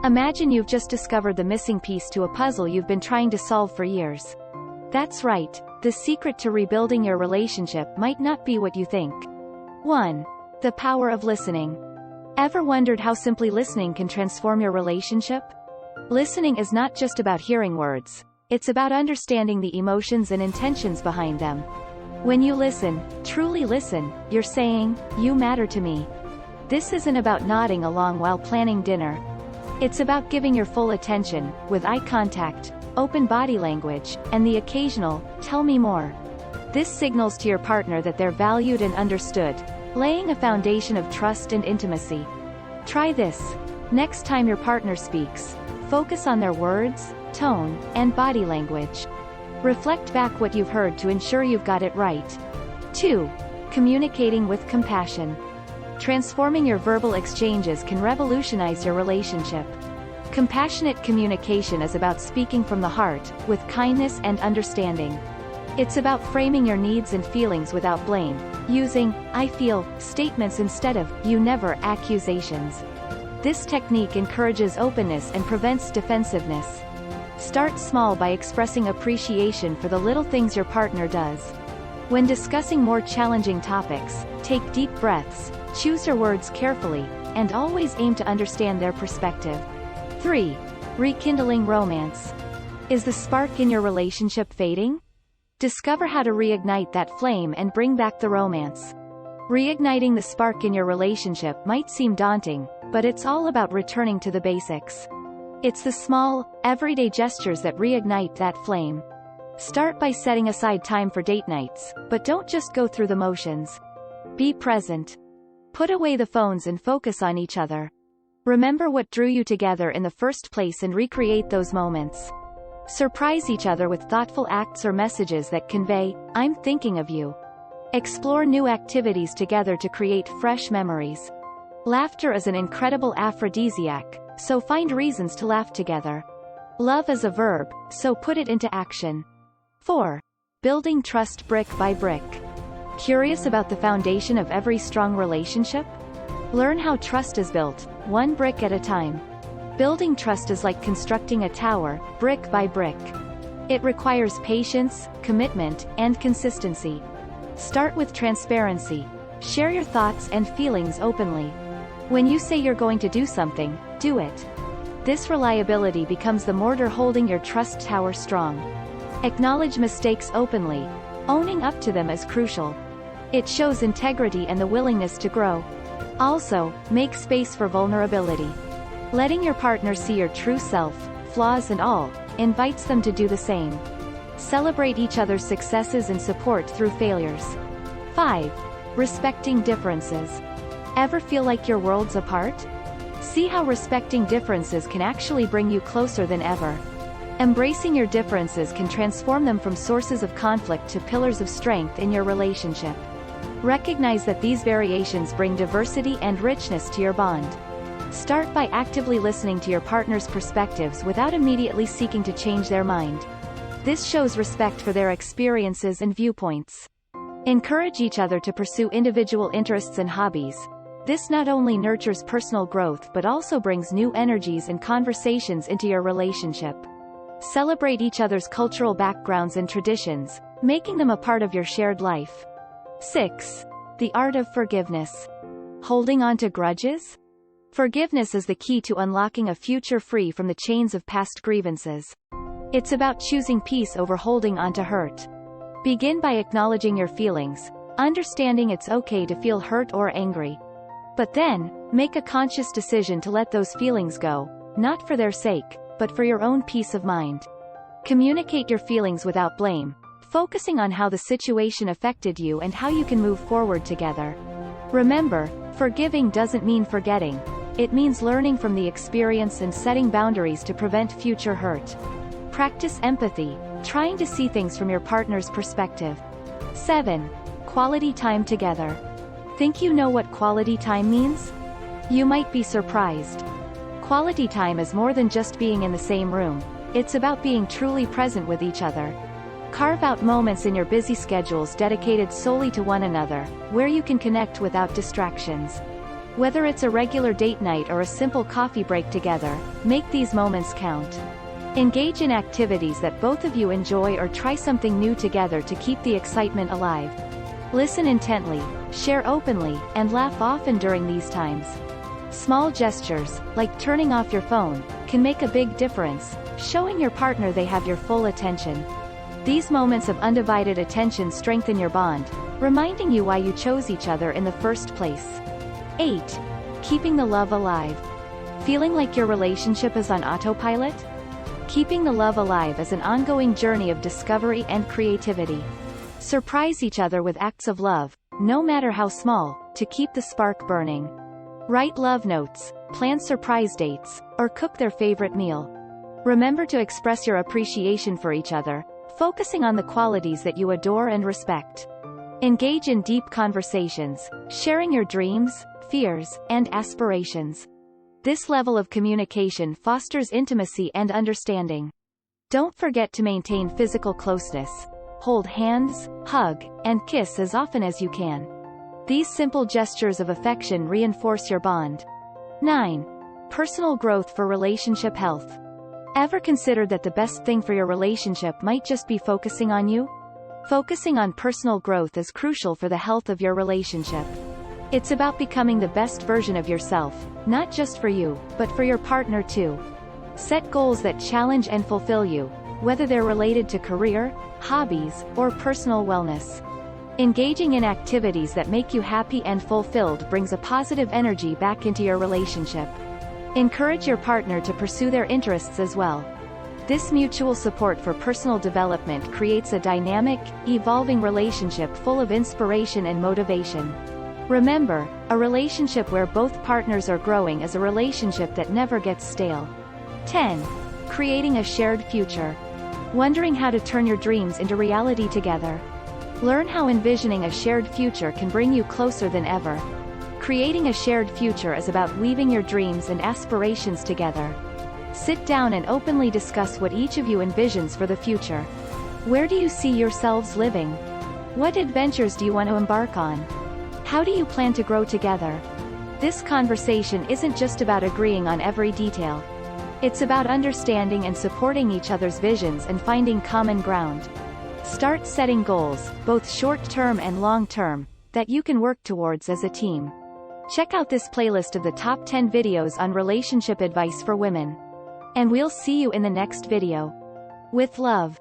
Imagine you've just discovered the missing piece to a puzzle you've been trying to solve for years. That's right, the secret to rebuilding your relationship might not be what you think. 1. The power of listening. Ever wondered how simply listening can transform your relationship? Listening is not just about hearing words. It's about understanding the emotions and intentions behind them. When you listen, truly listen, you're saying, "You matter to me." This isn't about nodding along while planning dinner. It's about giving your full attention, with eye contact, open body language, and the occasional, "Tell me more." This signals to your partner that they're valued and understood, laying a foundation of trust and intimacy. Try this. Next time your partner speaks, focus on their words, tone, and body language. Reflect back what you've heard to ensure you've got it right. 2. Communicating with compassion. Transforming your verbal exchanges can revolutionize your relationship. Compassionate communication is about speaking from the heart, with kindness and understanding. It's about framing your needs and feelings without blame, using "I feel" statements instead of "you never" accusations. This technique encourages openness and prevents defensiveness. Start small by expressing appreciation for the little things your partner does. When discussing more challenging topics, take deep breaths, choose your words carefully, and always aim to understand their perspective. 3. Rekindling romance. Is the spark in your relationship fading? Discover how to reignite that flame and bring back the romance. Reigniting the spark in your relationship might seem daunting, but it's all about returning to the basics. It's the small, everyday gestures that reignite that flame. Start by setting aside time for date nights, but don't just go through the motions. Be present. Put away the phones and focus on each other. Remember what drew you together in the first place and recreate those moments. Surprise each other with thoughtful acts or messages that convey, "I'm thinking of you." Explore new activities together to create fresh memories. Laughter is an incredible aphrodisiac, so find reasons to laugh together. Love is a verb, so put it into action. 4. Building trust brick by brick. Curious about the foundation of every strong relationship? Learn how trust is built, one brick at a time. Building trust is like constructing a tower, brick by brick. It requires patience, commitment, and consistency. Start with transparency. Share your thoughts and feelings openly. When you say you're going to do something, do it. This reliability becomes the mortar holding your trust tower strong. Acknowledge mistakes openly. Owning up to them is crucial. It shows integrity and the willingness to grow. Also, make space for vulnerability. Letting your partner see your true self, flaws and all, invites them to do the same. Celebrate each other's successes and support through failures. 5. Respecting differences. Ever feel like your worlds apart? See how respecting differences can actually bring you closer than ever. Embracing your differences can transform them from sources of conflict to pillars of strength in your relationship. Recognize that these variations bring diversity and richness to your bond. Start by actively listening to your partner's perspectives without immediately seeking to change their mind. This shows respect for their experiences and viewpoints. Encourage each other to pursue individual interests and hobbies. This not only nurtures personal growth but also brings new energies and conversations into your relationship. Celebrate each other's cultural backgrounds and traditions, making them a part of your shared life. 6. The art of forgiveness. Holding on to grudges? Forgiveness is the key to unlocking a future free from the chains of past grievances. It's about choosing peace over holding on to hurt. Begin by acknowledging your feelings, understanding it's okay to feel hurt or angry. But then, make a conscious decision to let those feelings go, not for their sake, but for your own peace of mind. Communicate your feelings without blame, focusing on how the situation affected you and how you can move forward together. Remember, forgiving doesn't mean forgetting. It means learning from the experience and setting boundaries to prevent future hurt. Practice empathy, trying to see things from your partner's perspective. 7. Quality time together. Think you know what quality time means? You might be surprised. Quality time is more than just being in the same room. It's about being truly present with each other. Carve out moments in your busy schedules dedicated solely to one another, where you can connect without distractions. Whether it's a regular date night or a simple coffee break together, make these moments count. Engage in activities that both of you enjoy or try something new together to keep the excitement alive. Listen intently, share openly, and laugh often during these times. Small gestures, like turning off your phone, can make a big difference, showing your partner they have your full attention. These moments of undivided attention strengthen your bond, reminding you why you chose each other in the first place. 8. Keeping the love alive. Feeling like your relationship is on autopilot? Keeping the love alive is an ongoing journey of discovery and creativity. Surprise each other with acts of love, no matter how small, to keep the spark burning. Write love notes, plan surprise dates, or cook their favorite meal. Remember to express your appreciation for each other, focusing on the qualities that you adore and respect. Engage in deep conversations, sharing your dreams, fears, and aspirations. This level of communication fosters intimacy and understanding. Don't forget to maintain physical closeness. Hold hands, hug, and kiss as often as you can. These simple gestures of affection reinforce your bond. 9. Personal growth for relationship health. Ever considered that the best thing for your relationship might just be focusing on you? Focusing on personal growth is crucial for the health of your relationship. It's about becoming the best version of yourself, not just for you, but for your partner too. Set goals that challenge and fulfill you, whether they're related to career, hobbies, or personal wellness. Engaging in activities that make you happy and fulfilled brings a positive energy back into your relationship. Encourage your partner to pursue their interests as well. This mutual support for personal development creates a dynamic, evolving relationship full of inspiration and motivation. Remember, a relationship where both partners are growing is a relationship that never gets stale. 10. Creating a shared future. Wondering how to turn your dreams into reality together? Learn how envisioning a shared future can bring you closer than ever. Creating a shared future is about weaving your dreams and aspirations together. Sit down and openly discuss what each of you envisions for the future. Where do you see yourselves living? What adventures do you want to embark on? How do you plan to grow together? This conversation isn't just about agreeing on every detail. It's about understanding and supporting each other's visions and finding common ground. Start setting goals, both short-term and long-term, that you can work towards as a team. Check out this playlist of the top 10 videos on relationship advice for women. And we'll see you in the next video. With love.